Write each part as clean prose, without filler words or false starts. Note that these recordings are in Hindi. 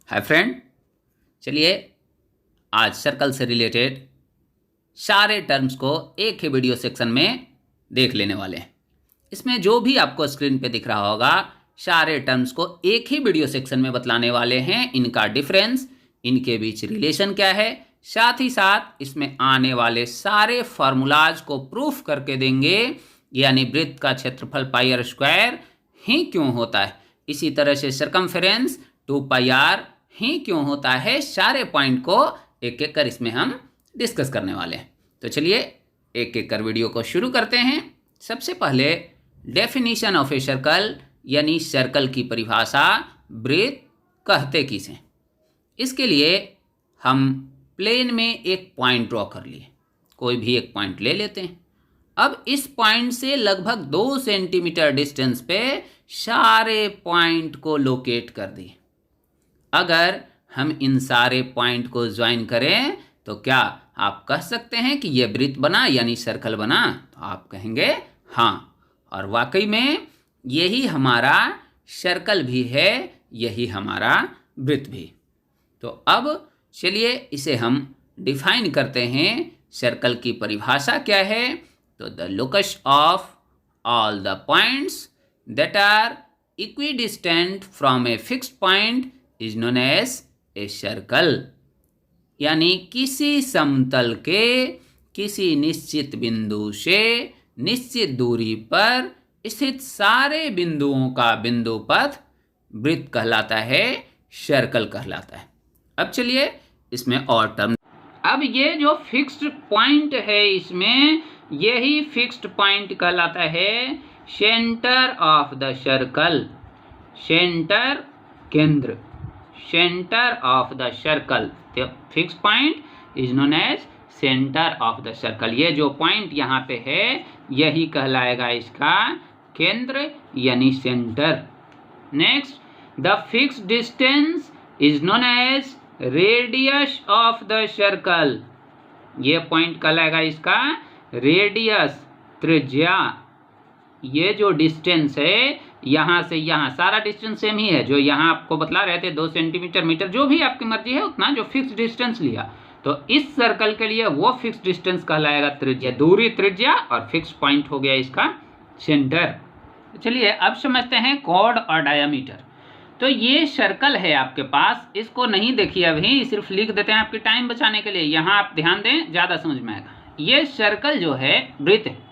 हाय फ्रेंड, चलिए आज सर्कल से रिलेटेड सारे टर्म्स को एक ही वीडियो सेक्शन में देख लेने वाले हैं। इसमें जो भी आपको स्क्रीन पे दिख रहा होगा सारे टर्म्स को एक ही वीडियो सेक्शन में बतलाने वाले हैं। इनका डिफरेंस, इनके बीच रिलेशन क्या है, साथ ही साथ इसमें आने वाले सारे फार्मूलाज को प्रूफ करके देंगे। यानी वृत्त का क्षेत्रफल पाई आर स्क्वायर ही क्यों होता है, इसी तरह से सरकमफेरेंस 2 पाई आर ही क्यों होता है, सारे पॉइंट को एक एक कर इसमें हम डिस्कस करने वाले हैं। तो चलिए एक एक कर वीडियो को शुरू करते हैं। सबसे पहले डेफिनेशन ऑफ ए सर्कल यानी सर्कल की परिभाषा, वृत्त कहते किसे। इसके लिए हम प्लेन में एक पॉइंट ड्रॉ कर लिए, कोई भी एक पॉइंट ले लेते हैं। अब इस पॉइंट से लगभग 2 सेंटीमीटर डिस्टेंस पे सारे पॉइंट को लोकेट कर दिए। अगर हम इन सारे पॉइंट को ज्वाइन करें तो क्या आप कह सकते हैं कि यह वृत्त बना यानी सर्कल बना? तो आप कहेंगे हाँ, और वाकई में यही हमारा सर्कल भी है, यही हमारा वृत्त भी। तो अब चलिए इसे हम डिफाइन करते हैं। सर्कल की परिभाषा क्या है? तो the locus of all the points that are equidistant from a fixed point is known as a circle. यानी किसी समतल के किसी निश्चित बिंदु से निश्चित दूरी पर स्थित सारे बिंदुओं का बिंदु पथ वृत्त कहलाता है, सर्कल कहलाता है। अब चलिए इसमें और टर्म। अब ये जो फिक्स्ड पॉइंट है इसमें यही फिक्स्ड पॉइंट कहलाता है centre of the circle. Centre, केंद्र, centre of the circle. The fixed point is known as centre of the circle. ये जो पॉइंट यहाँ पे है यही कहलाएगा इसका केंद्र यानी centre. Next, the fixed distance is known as radius of the circle. ये पॉइंट कहलाएगा इसका रेडियस, त्रिज्या। ये जो डिस्टेंस है यहाँ से यहाँ, सारा डिस्टेंस सेम ही है जो यहाँ आपको बतला रहे थे, 2 सेंटीमीटर, मीटर, जो भी आपकी मर्जी है उतना जो फिक्स डिस्टेंस लिया। तो इस सर्कल के लिए वो फिक्स डिस्टेंस कहलाएगा त्रिज्या, दूरी, त्रिज्या, और फिक्स पॉइंट हो गया इसका सेंटर। चलिए अब समझते हैं कॉर्ड और डायामीटर। तो ये सर्कल है आपके पास, इसको नहीं देखिए अभी, सिर्फ लिख देते हैं आपके टाइम बचाने के लिए। यहाँ आप ध्यान दें, ज़्यादा समझ में आएगा। ये सर्कल जो है वृत्त है।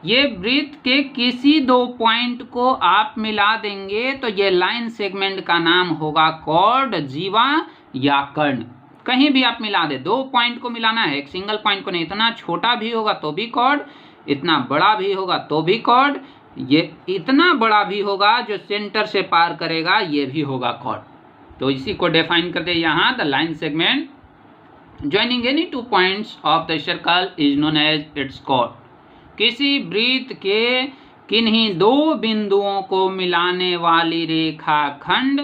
ये वृत्त के किसी 2 पॉइंट को आप मिला देंगे तो ये लाइन सेगमेंट का नाम होगा कॉर्ड, जीवा या कर्ण। कहीं भी आप मिला दे, 2 पॉइंट को मिलाना है, एक सिंगल पॉइंट को नहीं। इतना छोटा भी होगा तो भी कॉर्ड, इतना बड़ा भी होगा तो भी कॉर्ड, ये इतना बड़ा भी होगा जो सेंटर से पार करेगा ये भी होगा कॉर्ड। तो इसी को डिफाइन करते हैं यहाँ, the line segment joining any 2 points of the circle is known as its chord. किसी वृत्त के किन्हीं 2 बिंदुओं को मिलाने वाली रेखा खंड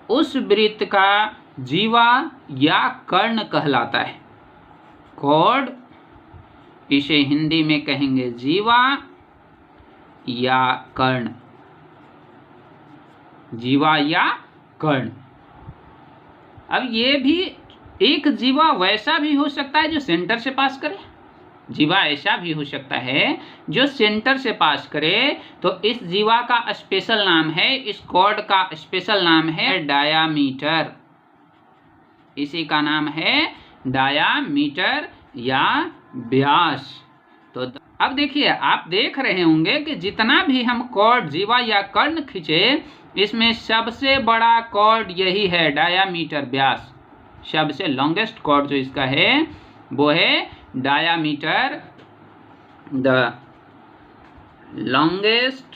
उस वृत्त का जीवा या कर्ण कहलाता है। कॉर्ड, इसे हिंदी में कहेंगे जीवा या कर्ण, जीवा या कर्ण। अब ये भी एक जीवा वैसा भी हो सकता है जो सेंटर से पास करे, जीवा ऐसा भी हो सकता है जो सेंटर से पास करे। तो इस जीवा का स्पेशल नाम है, इस कॉर्ड का स्पेशल नाम है डायामीटर। इसी का नाम है डायामीटर या व्यास। तो अब देखिए, आप देख रहे होंगे कि जितना भी हम कॉर्ड, जीवा या कर्ण खींचे, इसमें सबसे बड़ा कॉर्ड यही है, डायामीटर, व्यास। सबसे लॉन्गेस्ट कॉर्ड जो इसका है वो है diameter. The longest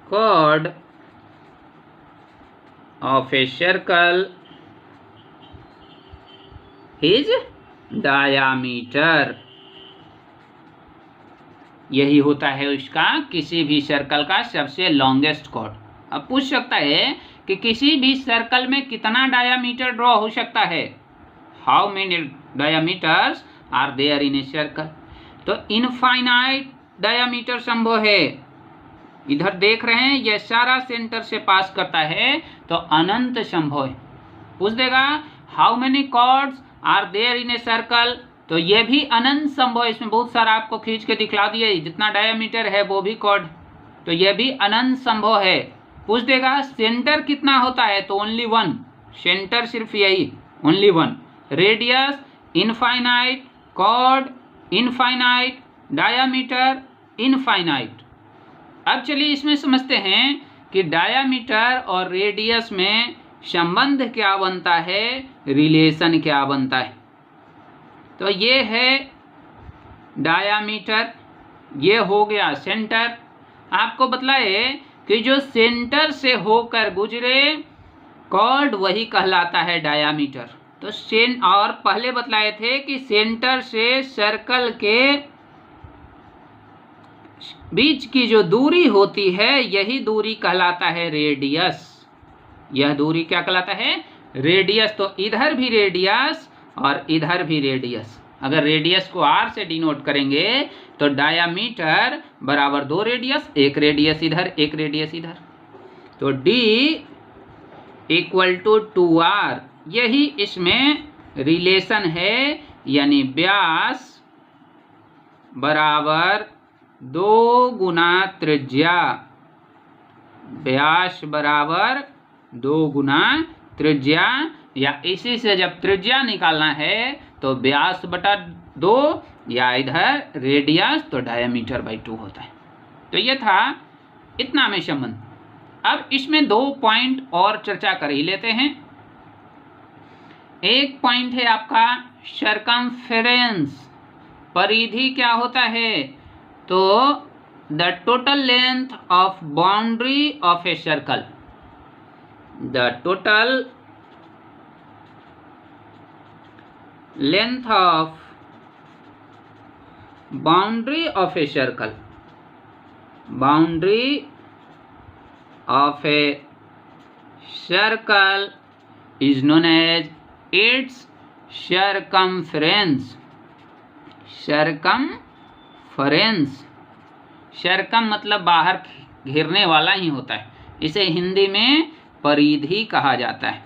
chord of a circle is diameter. यही होता है उसका किसी भी सर्कल का सबसे लॉन्गेस्ट कॉर्ड। अब पूछ सकता है कि किसी भी सर्कल में कितना डायामीटर ड्रॉ हो सकता है, how many diameters are there in a circle. तो इनफाइनाइट डायामीटर संभव है, इधर देख रहे हैं यह सारा सेंटर से पास करता है तो अनंत संभव है। पूछ देगा how many chords are there in a circle, तो यह भी अनंत संभव है। इसमें बहुत सारा आपको खींच के दिखला दिया, जितना डायमीटर है वो भी कॉर्ड, तो यह भी अनंत संभव है। पूछ देगा सेंटर कितना होता है, तो ओनली वन, सेंटर सिर्फ यही, only one. Radius infinite, chord infinite, diameter infinite. अब चलिए इसमें समझते हैं कि डायामीटर और रेडियस में संबंध क्या बनता है, रिलेशन क्या बनता है। तो ये है डायामीटर, ये हो गया सेंटर। आपको बतलाए कि जो सेंटर से होकर गुजरे कॉर्ड वही कहलाता है डायामीटर। तो और पहले बतलाए थे कि सेंटर से सर्कल के बीच की जो दूरी होती है यही दूरी कहलाता है रेडियस। यह दूरी क्या कहलाता है, रेडियस। तो इधर भी रेडियस और इधर भी रेडियस। अगर रेडियस को r से डिनोट करेंगे तो डायामीटर बराबर 2 रेडियस, एक रेडियस इधर एक रेडियस इधर, तो d इक्वल टू 2r। यही इसमें रिलेशन है, यानी व्यास बराबर 2 गुना त्रिज्या। व्यास बराबर 2 गुना त्रिज्या, या इसी से जब त्रिज्या निकालना है तो व्यास बटा 2, या इधर रेडियस तो डायमीटर बाई 2 होता है। तो ये था इतना में संबंध। अब इसमें 2 पॉइंट और चर्चा कर ही लेते हैं। एक पॉइंट है आपका सरकमफेरेंस, परिधि क्या होता है, तो the total length of boundary of a circle, the total length of boundary of a circle, boundary of a circle is known as its circumference. circumference, circum मतलब बाहर घेरने वाला ही होता है, इसे हिंदी में परिधि कहा जाता है।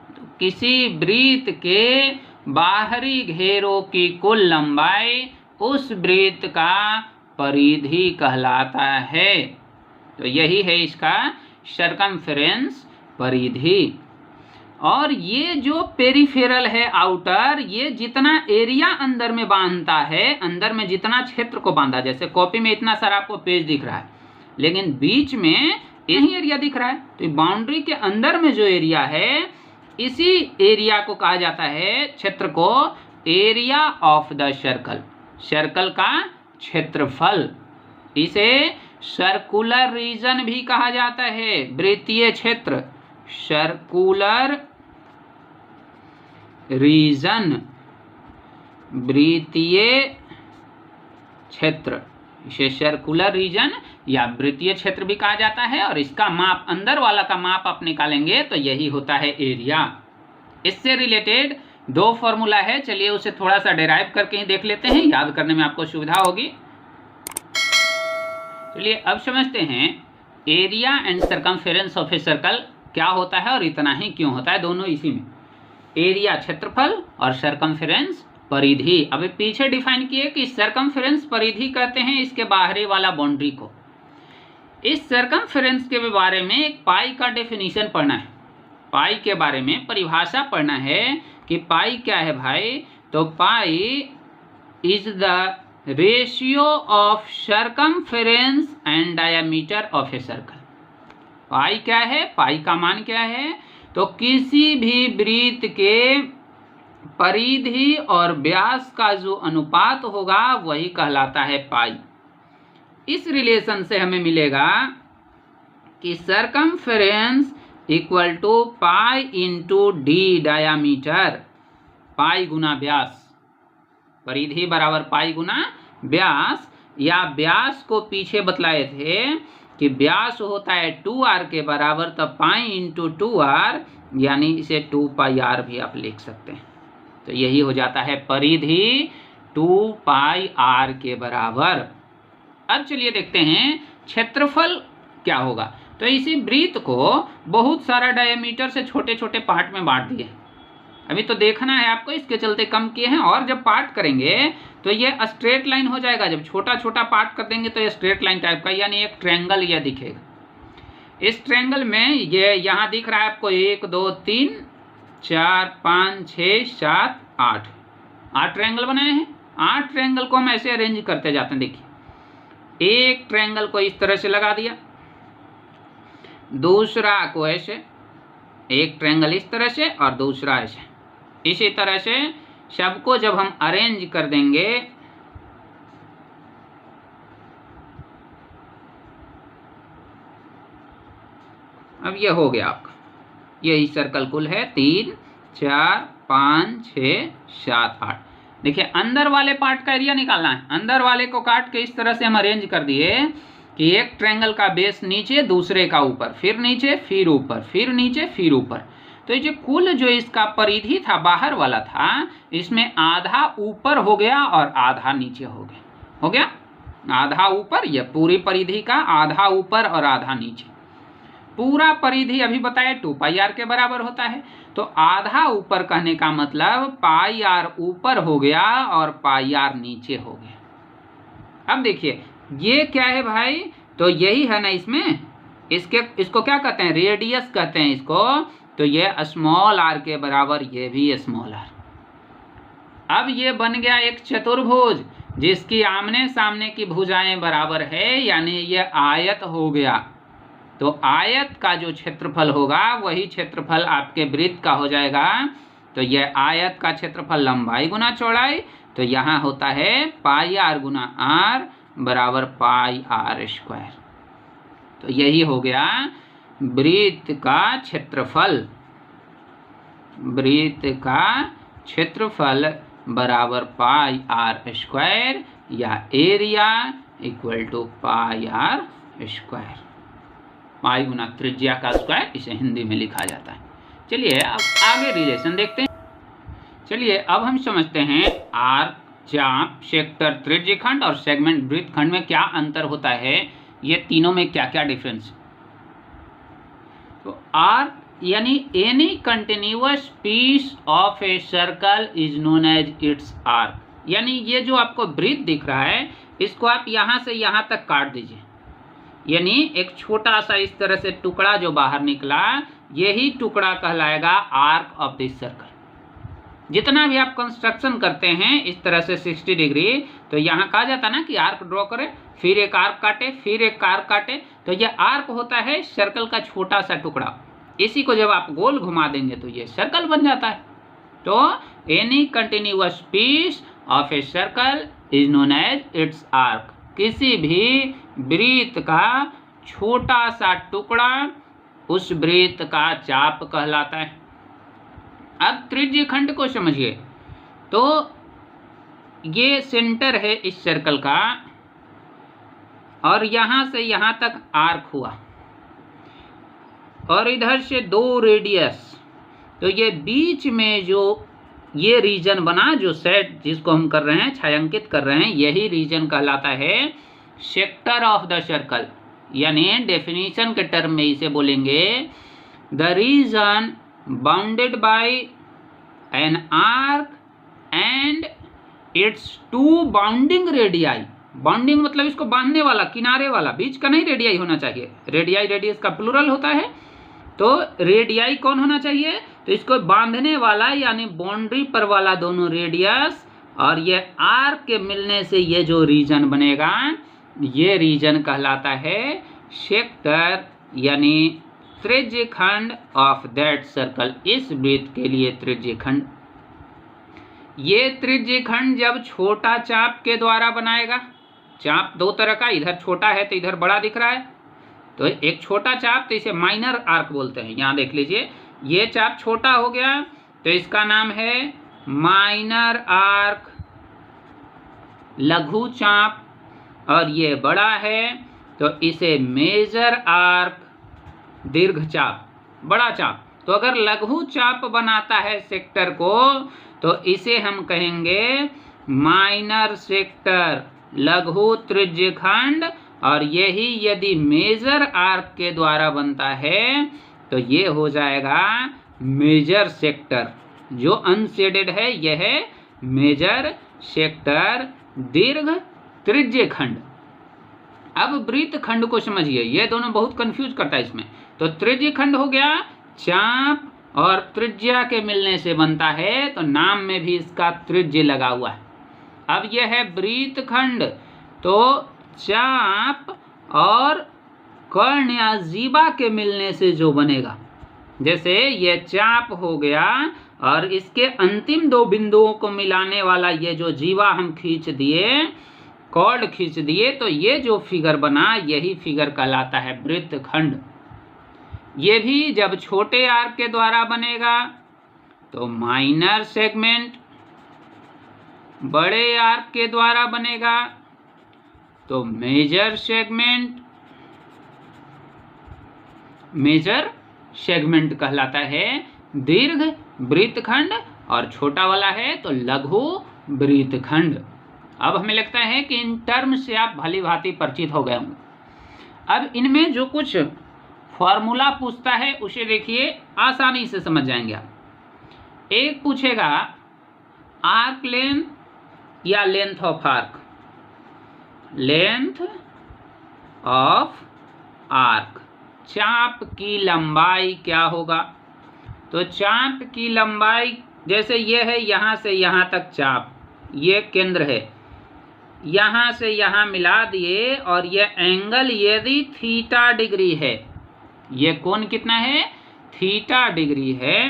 तो किसी वृत्त के बाहरी घेरों की कुल लंबाई उस वृत्त का परिधि कहलाता है। तो यही है इसका सर्कमफेरेंस, परिधि। और ये जो पेरिफेरल है आउटर, ये जितना एरिया अंदर में बांधता है, अंदर में जितना क्षेत्र को बांधा, जैसे कॉपी में इतना सारा आपको पेज दिख रहा है लेकिन बीच में यही एरिया दिख रहा है, तो बाउंड्री के अंदर में जो एरिया है इसी एरिया को कहा जाता है, क्षेत्र को, area of the circle, circle का क्षेत्रफल। इसे सर्कुलर रीजन भी कहा जाता है, वृत्तीय क्षेत्र, सर्कुलर रीजन, वृत्तीय क्षेत्र, इसे सर्कुलर रीजन या वृत्तीय क्षेत्र भी कहा जाता है। और इसका माप, अंदर वाला का माप आप निकालेंगे तो यही होता है एरिया। इससे रिलेटेड 2 फॉर्मूला है, चलिए उसे थोड़ा सा डेराइव करके ही देख लेते हैं, याद करने में आपको सुविधा होगी। चलिए अब समझते हैं area and circumference of a circle क्या होता है और इतना ही क्यों होता है, दोनों इसी में। एरिया क्षेत्रफल और सर्कमफेरेंस परिधि। अभी पीछे डिफाइन किए कि सर्कमफेरेंस परिधि कहते हैं इसके बाहरी वाला बाउंड्री को। इस सर्कमफेरेंस के बारे में एक पाई का डेफिनेशन पढ़ना है, पाई के बारे में परिभाषा पढ़ना है कि पाई क्या है भाई। तो pi is the ratio of circumference and diameter of a circle. Pi क्या है, पाई का मान क्या है, तो किसी भी वृत्त के परिधि और व्यास का जो अनुपात होगा वही कहलाता है पाई। इस रिलेशन से हमें मिलेगा कि circumference equal to pi into D diameter, pi गुना व्यास, परिधि बराबर पाई गुना व्यास। या व्यास को पीछे बतलाए थे कि व्यास होता है 2r के बराबर, तो पाई इंटू 2r, यानी इसे 2 पाई r भी आप लिख सकते हैं। तो यही हो जाता है परिधि 2 पाई r के बराबर। अब चलिए देखते हैं क्षेत्रफल क्या होगा। तो इसी वृत्त को बहुत सारा डायमीटर से छोटे छोटे पार्ट में बांट दिए। अभी तो देखना है आपको, इसके चलते कम किए हैं। और जब पार्ट करेंगे तो ये स्ट्रेट लाइन हो जाएगा। जब छोटा छोटा पार्ट कर देंगे तो ये स्ट्रेट लाइन टाइप का, यानी एक ट्रायंगल ये दिखेगा। इस ट्रायंगल में ये यहाँ दिख रहा है आपको 1 2 3 4 5 6 7 8 ट्रायंगल बनाए हैं। 8 ट्रायंगल को हम ऐसे अरेंज करते जाते हैं। देखिए, एक ट्रायंगल को इस तरह से लगा दिया, दूसरा को ऐसे, एक ट्रायंगल इस तरह से और दूसरा ऐसे। इसी तरह से सबको जब हम अरेंज कर देंगे, अब ये हो गया आपका, यही सर्कल कुल है 3 4 5 6 7 8। देखिए, अंदर वाले पार्ट का एरिया निकालना है। अंदर वाले को काट के इस तरह से हम अरेंज कर दिए कि एक ट्रायंगल का बेस नीचे, दूसरे का ऊपर, फिर नीचे, फिर ऊपर, फिर नीचे, फिर ऊपर। तो ये कुल जो इसका परिधि था, बाहर वाला था, इसमें आधा ऊपर हो गया और आधा नीचे हो गया। हो गया आधा ऊपर, यह पूरी परिधि का आधा ऊपर और आधा नीचे। पूरा परिधि अभी बताए 2πr के बराबर होता है। तो आधा ऊपर कहने का मतलब πr ऊपर हो गया और πr नीचे हो गया। अब देखिए, ये क्या है भाई, तो यही है ना इसमें, इसको क्या कहते हैं, रेडियस कहते हैं इसको। तो ये स्मॉल r के बराबर, ये भी स्मॉल r। अब ये बन गया एक चतुर्भुज जिसकी आमने सामने की भुजाएं बराबर है, यानी ये आयत हो गया। तो आयत का जो क्षेत्रफल होगा वही क्षेत्रफल आपके वृत्त का हो जाएगा। तो यह आयत का क्षेत्रफल लंबाई गुना चौड़ाई, तो यहाँ होता है πr गुना r बराबर πr²। तो यही हो गया वृत्त का क्षेत्रफल। वृत्त का क्षेत्रफल बराबर πr² या एरिया इक्वल टू πr²। पाई गुना त्रिज्या का स्क्वायर, इसे हिंदी में लिखा जाता है। चलिए अब आगे रिलेशन देखते हैं। चलिए अब हम समझते हैं आर्क, चाप, सेक्टर, त्रिज्यखंड और सेगमेंट वृत्तखंड में क्या अंतर होता है, ये तीनों में क्या क्या डिफरेंस। तो आर्क यानी any continuous piece of a circle is known as its arc. यानी ये जो आपको वृत्त दिख रहा है, इसको आप यहाँ से यहाँ तक काट दीजिए, यानी एक छोटा सा इस तरह से टुकड़ा जो बाहर निकला, यही टुकड़ा कहलाएगा आर्क ऑफ दिस सर्कल। जितना भी आप कंस्ट्रक्शन करते हैं इस तरह से 60 डिग्री, तो यहाँ कहा जाता है ना कि आर्क ड्रॉ करें, फिर एक आर्क काटे, फिर एक आर्क काटे। तो ये आर्क होता है सर्कल का छोटा सा टुकड़ा। इसी को जब आप गोल घुमा देंगे तो ये सर्कल बन जाता है। तो any continuous piece of a circle is known as its arc. किसी भी वृत्त का छोटा सा टुकड़ा उस वृत्त का चाप कहलाता है। अब त्रिज्यखंड को समझिए। तो ये सेंटर है इस सर्कल का और यहाँ से यहाँ तक आर्क हुआ और इधर से 2 रेडियस। तो ये बीच में जो ये रीजन बना, जो सेट जिसको हम कर रहे हैं, छायांकित कर रहे हैं, यही रीजन कहलाता है सेक्टर ऑफ द सर्कल। यानी डेफिनेशन के टर्म में इसे बोलेंगे the reason bounded by an arc and it's 2 bounding radii. Bounding मतलब इसको बांधने वाला, किनारे वाला, बीच का नहीं रेडियाई होना चाहिए। रेडियाई रेडियस का प्लूरल होता है। तो रेडियाई कौन होना चाहिए, तो इसको बांधने वाला यानी बाउंड्री पर वाला दोनों रेडियस और ये आर्क के मिलने से ये जो रीजन बनेगा, ये रीजन कहलाता है सेक्टर यानी त्रिज्यखंड ऑफ दैट सर्कल। इस वृत्त के लिए त्रिज्यखंड। ये त्रिज्यखंड जब छोटा चाप के द्वारा बनाएगा, चाप 2 तरह का, इधर छोटा है तो इधर बड़ा दिख रहा है, तो एक छोटा चाप, तो इसे माइनर आर्क बोलते हैं। यहाँ देख लीजिए, ये चाप छोटा हो गया तो इसका नाम है माइनर आर्क, लघु चाप, और ये बड़ा है तो इसे मेजर आर्क, दीर्घ चाप, बड़ा चाप। तो अगर लघु चाप बनाता है सेक्टर को तो इसे हम कहेंगे माइनर सेक्टर, लघु त्रिज्यखंड, और यही यदि मेजर आर्क के द्वारा बनता है तो ये हो जाएगा मेजर सेक्टर। जो अनशेडेड है यह है मेजर सेक्टर दीर्घ त्रिज्य खंड। अब वृत्त खंड को समझिए, ये दोनों बहुत कंफ्यूज करता है इसमें। तो त्रिज्य खंड हो गया, चाप और त्रिज्या के मिलने से बनता है, तो नाम में भी इसका त्रिज्य लगा हुआ है। अब यह है वृत्त खंड, तो चाप और कर्ण या जीवा के मिलने से जो बनेगा, जैसे ये चाप हो गया और इसके अंतिम दो बिंदुओं को मिलाने वाला ये जो जीवा हम खींच दिए, कॉर्ड खींच दिए, तो ये जो फिगर बना यही फिगर कहलाता है वृत्त खंड। ये भी जब छोटे आर्क के द्वारा बनेगा तो माइनर सेगमेंट, बड़े आर्क के द्वारा बनेगा तो मेजर सेगमेंट, मेजर सेगमेंट कहलाता है दीर्घ वृत्तखंड, और छोटा वाला है तो लघु वृत्तखंड। अब हमें लगता है कि इन टर्म से आप भली भांति परिचित हो गए होंगे। अब इनमें जो कुछ फॉर्मूला पूछता है उसे देखिए, आसानी से समझ जाएंगे आप। एक पूछेगा आर्क लेंथ या length of arc, length of arc, चाप की लंबाई क्या होगा। तो चाप की लंबाई जैसे ये है, यहाँ से यहाँ तक चाप, ये केंद्र है, यहाँ से यहाँ मिला दिए, और ये एंगल यदि थीटा डिग्री है, ये कोण कितना है, थीटा डिग्री है।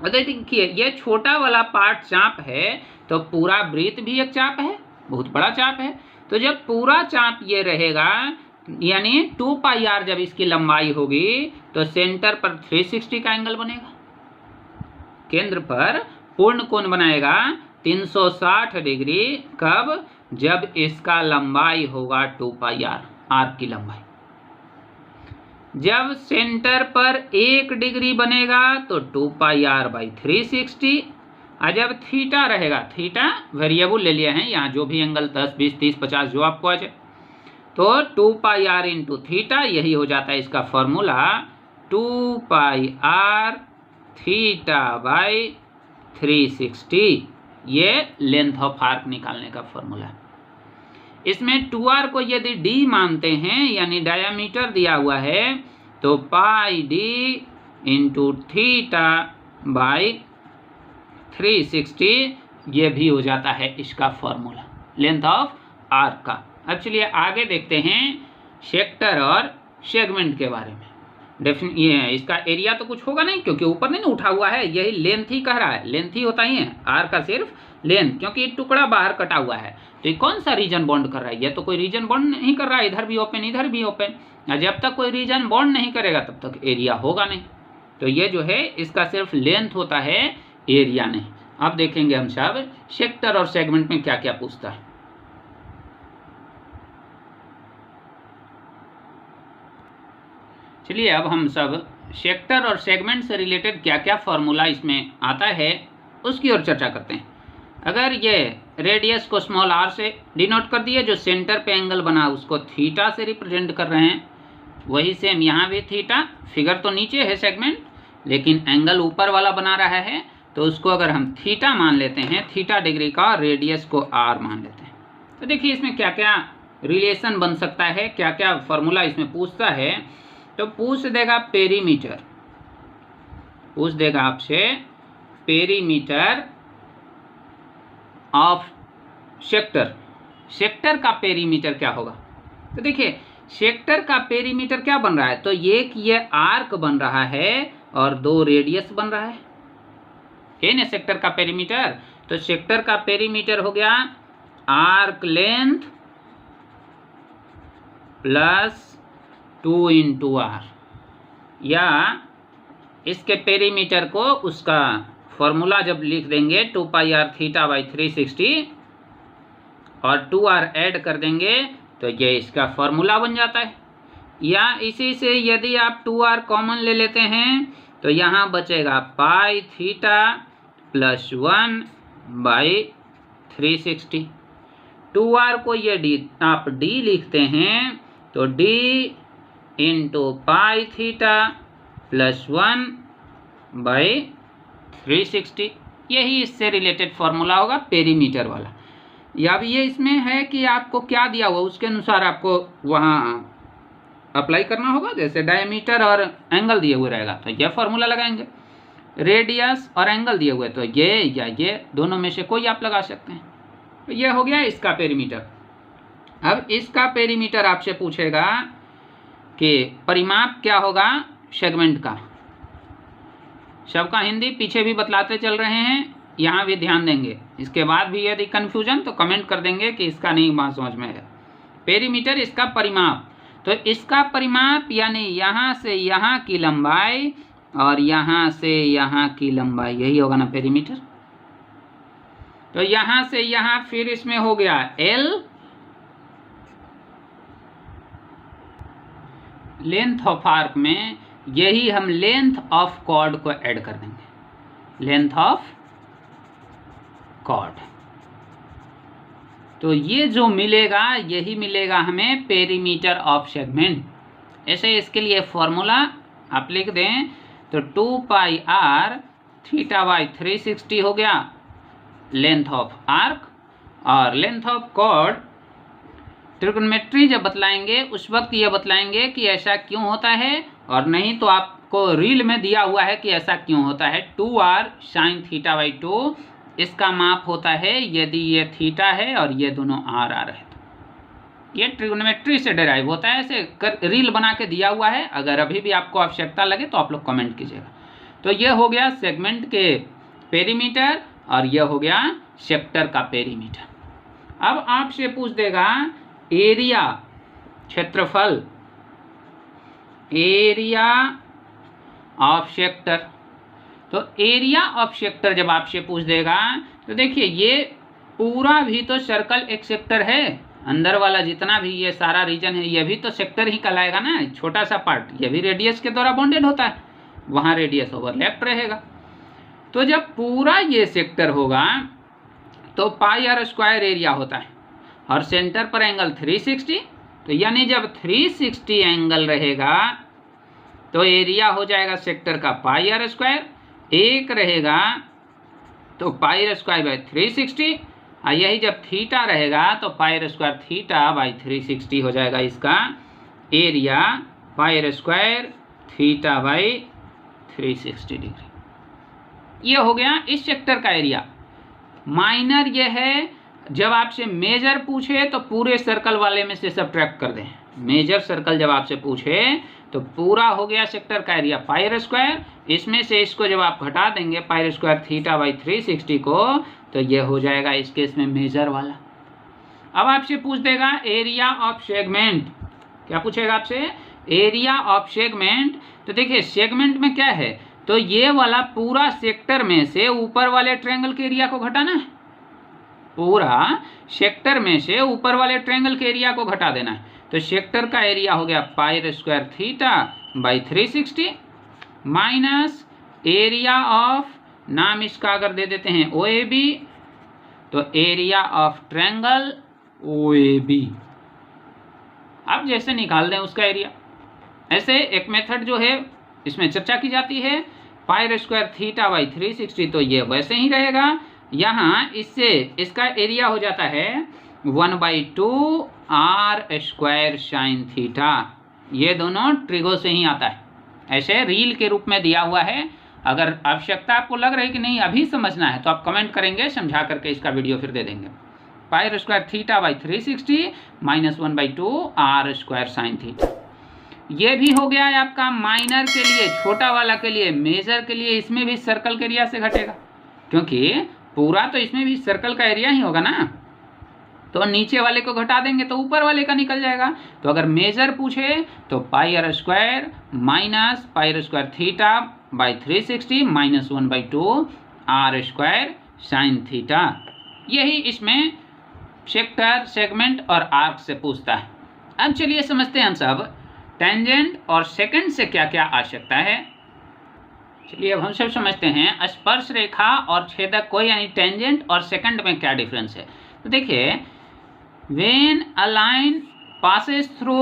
और देखिए ये छोटा वाला पार्ट चाप है, तो पूरा वृत्त भी एक चाप है, बहुत बड़ा चाप है। तो जब पूरा चाप ये रहेगा, यानी 2 पाई आर जब इसकी लंबाई होगी, तो सेंटर पर 360 का एंगल बनेगा, केंद्र पर पूर्ण कोण बनाएगा 360 डिग्री। कब, जब इसका लंबाई होगा 2 पाई आर, आर्क की लंबाई। जब सेंटर पर 1 डिग्री बनेगा तो 2 पाई आर बाई 360। और जब थीटा रहेगा, थीटा वेरिएबल ले लिए हैं यहाँ, जो भी एंगल 10, 20, 30, 50 जो आपको आ जाए, तो 2 पाई आर इंटू थीटा, यही हो जाता है इसका formula 2 pi r theta by 360। ये लेंथ ऑफ आर्क निकालने का फॉर्मूला है। इसमें 2r को यदि d मानते हैं, यानी डायामीटर दिया हुआ है, तो पाई डी इंटू थीटा बाई 360, ये भी हो जाता है इसका फॉर्मूला लेंथ ऑफ आर्क का। अब चलिए आगे देखते हैं सेक्टर और सेगमेंट के बारे में। ये इसका एरिया तो कुछ होगा नहीं, क्योंकि ऊपर नहीं उठा हुआ है, यही लेंथ ही कह रहा है, लेंथ ही होता ही है आर्क का, सिर्फ लेंथ, क्योंकि टुकड़ा बाहर कटा हुआ है। तो ये कौन सा रीजन बॉन्ड कर रहा है, ये तो कोई रीजन बॉन्ड नहीं कर रहा है, इधर भी ओपन इधर भी ओपन। जब तक कोई रीजन बॉन्ड नहीं करेगा तब तक एरिया होगा नहीं। तो ये जो है इसका सिर्फ लेंथ होता है, एरिया नहीं। अब देखेंगे हम सब सेक्टर और सेगमेंट में क्या क्या पूछता है। चलिए अब हम सब सेक्टर और सेगमेंट से रिलेटेड क्या क्या फॉर्मूला इसमें आता है उसकी ओर चर्चा करते हैं। अगर ये रेडियस को स्मॉल r से डिनोट कर दिए, जो सेंटर पे एंगल बना उसको थीटा से रिप्रेजेंट कर रहे हैं, वही सेम यहाँ भी थीटा। फिगर तो नीचे है सेगमेंट, लेकिन एंगल ऊपर वाला बना रहा है, तो उसको अगर हम थीटा मान लेते हैं, थीटा डिग्री का, रेडियस को r मान लेते हैं। तो देखिए इसमें क्या क्या रिलेशन बन सकता है, क्या क्या फॉर्मूला इसमें पूछता है। तो पूछ देगा पेरीमीटर, पूछ देगा आपसे पेरीमीटर ऑफ सेक्टर, सेक्टर का पेरीमीटर क्या होगा। तो देखिए सेक्टर का पेरीमीटर क्या बन रहा है, तो ये आर्क बन रहा है और 2 रेडियस बन रहा है ना सेक्टर का पेरीमीटर। तो सेक्टर का पेरीमीटर हो गया arc length plus 2 into r, या इसके पेरीमीटर को उसका फॉर्मूला जब लिख देंगे 2 पाई आर थीटा बाई 360 और 2r ऐड कर देंगे तो ये इसका फॉर्मूला बन जाता है। या इसी से यदि आप 2r कॉमन ले लेते हैं तो यहाँ बचेगा पाई थीटा प्लस 1 बाई 360। 2r को ये d आप d लिखते हैं तो d into pi theta plus 1/360, यही इससे रिलेटेड फॉर्मूला होगा पेरीमीटर वाला। या अब ये इसमें है कि आपको क्या दिया हुआ उसके अनुसार आपको वहाँ अप्लाई करना होगा। जैसे डायमीटर और एंगल दिए हुए रहेगा तो ये फॉर्मूला लगाएंगे, रेडियस और एंगल दिए हुए तो ये या ये दोनों में से कोई आप लगा सकते हैं। तो ये हो गया इसका पेरीमीटर। अब इसका पेरीमीटर आपसे पूछेगा कि परिमाप क्या होगा सेगमेंट का। सबका हिंदी पीछे भी बतलाते चल रहे हैं, यहाँ भी ध्यान देंगे। इसके बाद भी यदि कन्फ्यूजन तो कमेंट कर देंगे कि इसका नहीं बात समझ में है। पेरीमीटर इसका परिमाप, तो इसका परिमाप यानी यहाँ से यहाँ की लंबाई और यहाँ से यहाँ की लंबाई, यही होगा ना पेरीमीटर। तो यहाँ से यहाँ फिर इसमें हो गया L, लेंथ ऑफ आर्क में यही हम लेंथ ऑफ कॉर्ड को ऐड कर देंगे, लेंथ ऑफ कॉर्ड। तो ये जो मिलेगा यही मिलेगा हमें पेरीमीटर ऑफ सेगमेंट। ऐसे इसके लिए फॉर्मूला आप लिख दें तो 2πr θ/360 हो गया लेंथ ऑफ आर्क, और लेंथ ऑफ कॉर्ड ट्रिग्नोमेट्री जब बतलाएंगे उस वक्त ये बतलाएंगे कि ऐसा क्यों होता है, और नहीं तो आपको रील में दिया हुआ है कि ऐसा क्यों होता है। 2r sin θ/2 इसका माप होता है यदि ये थीटा है और ये दोनों आर है तो ये ट्रिग्नोमेट्री से डिराइव होता है। ऐसे रील बना के दिया हुआ है, अगर अभी भी आपको आवश्यकता लगे तो आप लोग कमेंट कीजिएगा। तो ये हो गया सेगमेंट के पेरीमीटर और यह हो गया सेक्टर का पेरीमीटर। अब आपसे पूछ देगा एरिया, क्षेत्रफल, एरिया ऑफ सेक्टर। तो एरिया ऑफ सेक्टर जब आपसे पूछ देगा तो देखिए ये पूरा भी तो सर्कल एक सेक्टर है, अंदर वाला जितना भी ये सारा रीजन है ये भी तो सेक्टर ही कहलाएगा ना। छोटा सा पार्ट ये भी रेडियस के द्वारा बाउंडेड होता है, वहाँ रेडियस ओवरलैप रहेगा। तो जब पूरा ये सेक्टर होगा तो πr² एरिया होता है और सेंटर पर एंगल 360, तो यानी जब 360 एंगल रहेगा तो एरिया हो जाएगा सेक्टर का πr², एक रहेगा तो πr²/360, और यही जब थीटा रहेगा तो πr² θ/360 हो जाएगा इसका एरिया, πr² θ/360 डिग्री। ये हो गया इस सेक्टर का एरिया। माइनर ये है जब आपसे मेजर पूछे तो पूरे सर्कल वाले में से सब्ट्रैक्ट कर दें। मेजर सर्कल जब आपसे पूछे तो पूरा हो गया सेक्टर का एरिया πr², इसमें से इसको जब आप घटा देंगे πr² θ/360 को तो ये हो जाएगा इस केस में मेजर वाला। अब आपसे पूछ देगा एरिया ऑफ सेगमेंट। क्या पूछेगा आपसे? Area of segment. तो देखिए सेगमेंट में क्या है, तो ये वाला पूरा सेक्टर में से ऊपर वाले ट्रायंगल के एरिया को घटाना है, पूरा सेक्टर में से ऊपर वाले ट्रायंगल के एरिया को घटा देना है। तो सेक्टर का एरिया हो गया πr² θ/360 माइनस एरिया ऑफ, नाम इसका अगर दे देते हैं OAB, तो एरिया ऑफ ट्रायंगल OAB। अब जैसे निकाल दें उसका एरिया, ऐसे एक मेथड जो है इसमें चर्चा की जाती है πr² θ/360, तो ये वैसे ही रहेगा। यहाँ इससे इसका एरिया हो जाता है 1/2 r² sin थीटा। ये दोनों ट्रिगो से ही आता है, ऐसे रील के रूप में दिया हुआ है। अगर आवश्यकता आपको लग रही कि नहीं अभी समझना है तो आप कमेंट करेंगे, समझा करके इसका वीडियो फिर दे देंगे। πr² θ/360 minus 1/2 r² sin theta. ये भी हो गया है आपका माइनर के लिए, छोटा वाला के लिए। मेजर के लिए इसमें भी सर्कल के एरिया से घटेगा, क्योंकि पूरा तो इसमें भी सर्कल का एरिया ही होगा ना। तो नीचे वाले को घटा देंगे तो ऊपर वाले का निकल जाएगा। तो अगर मेजर पूछे तो πr² minus πr² θ/360 minus 1/2 r² sin theta. यही इसमें सेक्टर, सेगमेंट और आर्क से पूछता है। अब चलिए समझते हैं हम सब टेंजेंट और सेकंड से क्या क्या आवश्यकता है। चलिए अब हम सब समझते हैं स्पर्श रेखा और छेदक को, यानी टेंजेंट और सेकंड में क्या डिफरेंस है। तो देखिए when a line passes through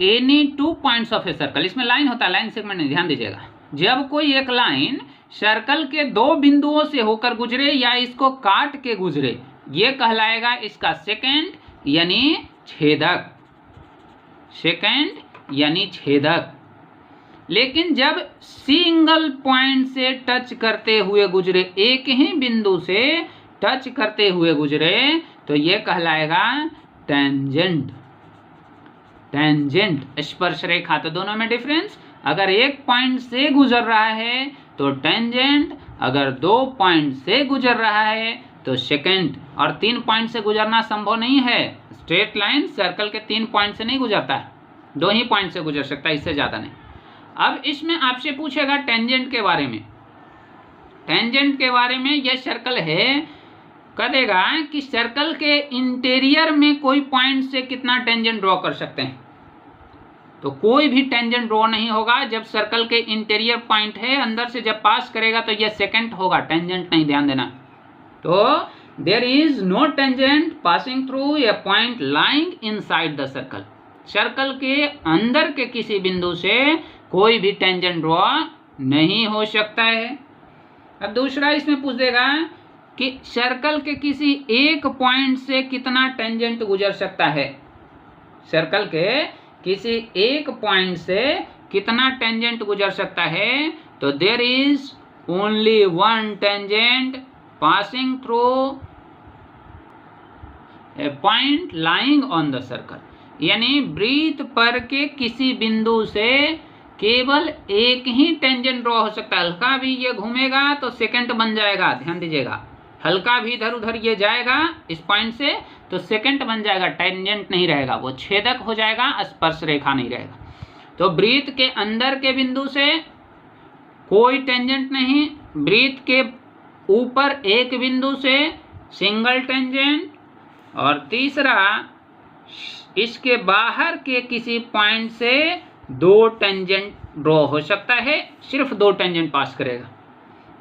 any 2 points of a circle, इसमें लाइन होता है, लाइन सेगमेंट नहीं, ध्यान दीजिएगा। जब कोई एक लाइन सर्कल के 2 बिंदुओं से होकर गुजरे या इसको काट के गुजरे, ये कहलाएगा इसका सेकेंड यानी छेदक, सेकेंड यानी छेदक। लेकिन जब सिंगल पॉइंट से टच करते हुए गुजरे, एक ही बिंदु से टच करते हुए गुजरे, तो ये कहलाएगा टेंजेंट, टेंजेंट स्पर्श रेखा। तो दोनों में डिफरेंस, अगर एक पॉइंट से गुजर रहा है तो टेंजेंट, अगर 2 पॉइंट से गुजर रहा है तो सेकेंड। और 3 पॉइंट से गुजरना संभव नहीं है, स्ट्रेट लाइन सर्कल के 3 पॉइंट से नहीं गुजरता है, 2 ही पॉइंट से गुजर सकता है, इससे ज्यादा नहीं। अब इसमें आपसे पूछेगा टेंजेंट के बारे में, टेंजेंट के बारे में। यह सर्कल है, कह देगा कि सर्कल के इंटीरियर में कोई पॉइंट से कितना टेंजेंट ड्रॉ कर सकते हैं। तो कोई भी टेंजेंट ड्रॉ नहीं होगा जब सर्कल के इंटीरियर पॉइंट है, अंदर से जब पास करेगा तो यह सेकेंड होगा, टेंजेंट नहीं, ध्यान देना। तो there is no tangent passing through a point lying inside the circle, circle के अंदर के किसी बिंदु से कोई भी टेंजेंट ड्रॉ नहीं हो सकता है। अब दूसरा इसमें पूछ देगा कि सर्कल के किसी एक पॉइंट से कितना टेंजेंट गुजर सकता है, सर्कल के किसी एक पॉइंट से कितना टेंजेंट गुजर सकता है। तो there is only one tangent passing through a point lying on the circle, यानी वृत्त पर के किसी बिंदु से केवल एक ही टेंजेंट ड्रॉ हो सकता है। हल्का भी ये घूमेगा तो सेकेंड बन जाएगा, ध्यान दीजिएगा, हल्का भी इधर उधर ये जाएगा इस पॉइंट से तो सेकेंड बन जाएगा, टेंजेंट नहीं रहेगा, वो छेदक हो जाएगा, स्पर्श रेखा नहीं रहेगा। तो वृत्त के अंदर के बिंदु से कोई टेंजेंट नहीं, वृत्त के ऊपर एक बिंदु से सिंगल टेंजेंट, और तीसरा इसके बाहर के किसी पॉइंट से 2 टेंजेंट ड्रॉ हो सकता है, सिर्फ 2 टेंजेंट पास करेगा।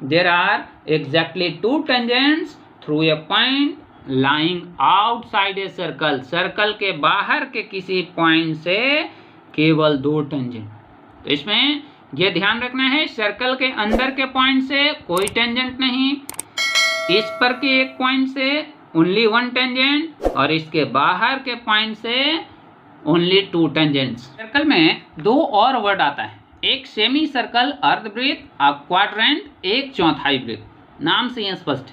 There are exactly 2 tangents through a point lying outside a circle, circle के बाहर के किसी पॉइंट से केवल 2 टेंजेंट। तो इसमें यह ध्यान रखना है, सर्कल के अंदर के पॉइंट से कोई टेंजेंट नहीं, इस पर के एक पॉइंट से ओनली 1 टेंजेंट, और इसके बाहर के पॉइंट से ओनली 2 टेंजेंट्स। सर्कल में 2 और वर्ड आता है, एक सेमी सर्कल अर्धवृत्त, अब क्वाड्रेंट एक चौथाई वृत्त। नाम से यह स्पष्ट,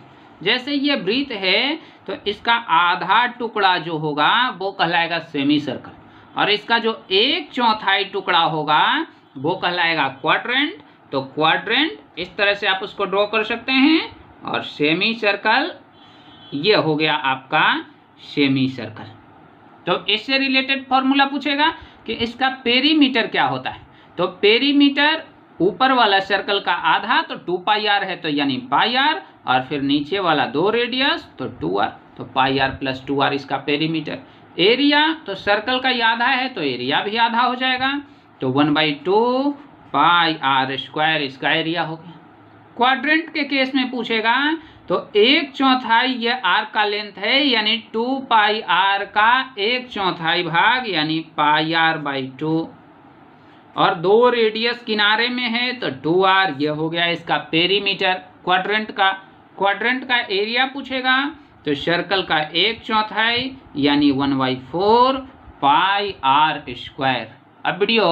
जैसे ये वृत्त है तो इसका आधा टुकड़ा जो होगा वो कहलाएगा सेमी सर्कल, और इसका जो एक चौथाई टुकड़ा होगा वो कहलाएगा क्वाड्रेंट। तो क्वाड्रेंट इस तरह से आप उसको ड्रॉ कर सकते हैं, और सेमी सर्कल ये हो गया आपका सेमी सर्कल। तो इससे रिलेटेड फॉर्मूला पूछेगा कि इसका पेरीमीटर क्या होता है। तो पेरीमीटर ऊपर वाला सर्कल का आधा तो 2 पाई आर है, तो यानी पाई आर, और फिर नीचे वाला 2 रेडियस तो 2 आर, तो पाई आर प्लस 2 आर इसका पेरीमीटर। एरिया तो सर्कल का ही आधा है तो एरिया भी आधा हो जाएगा, तो 1/2 पाई आर स्क्वायर इसका एरिया हो गया। क्वाड्रेंट के केस में पूछेगा तो 1/4 ये आर का लेंथ है, यानी 2 पाई आर का 1/4 भाग यानी पाई आर बाई 2, और 2 रेडियस किनारे में है तो 2 आर, ये हो गया इसका पेरीमीटर क्वाड्रेंट का। क्वाड्रेंट का एरिया पूछेगा तो सर्कल का 1/4 यानी 1/4 पाई आर स्क्वायर। अब वीडियो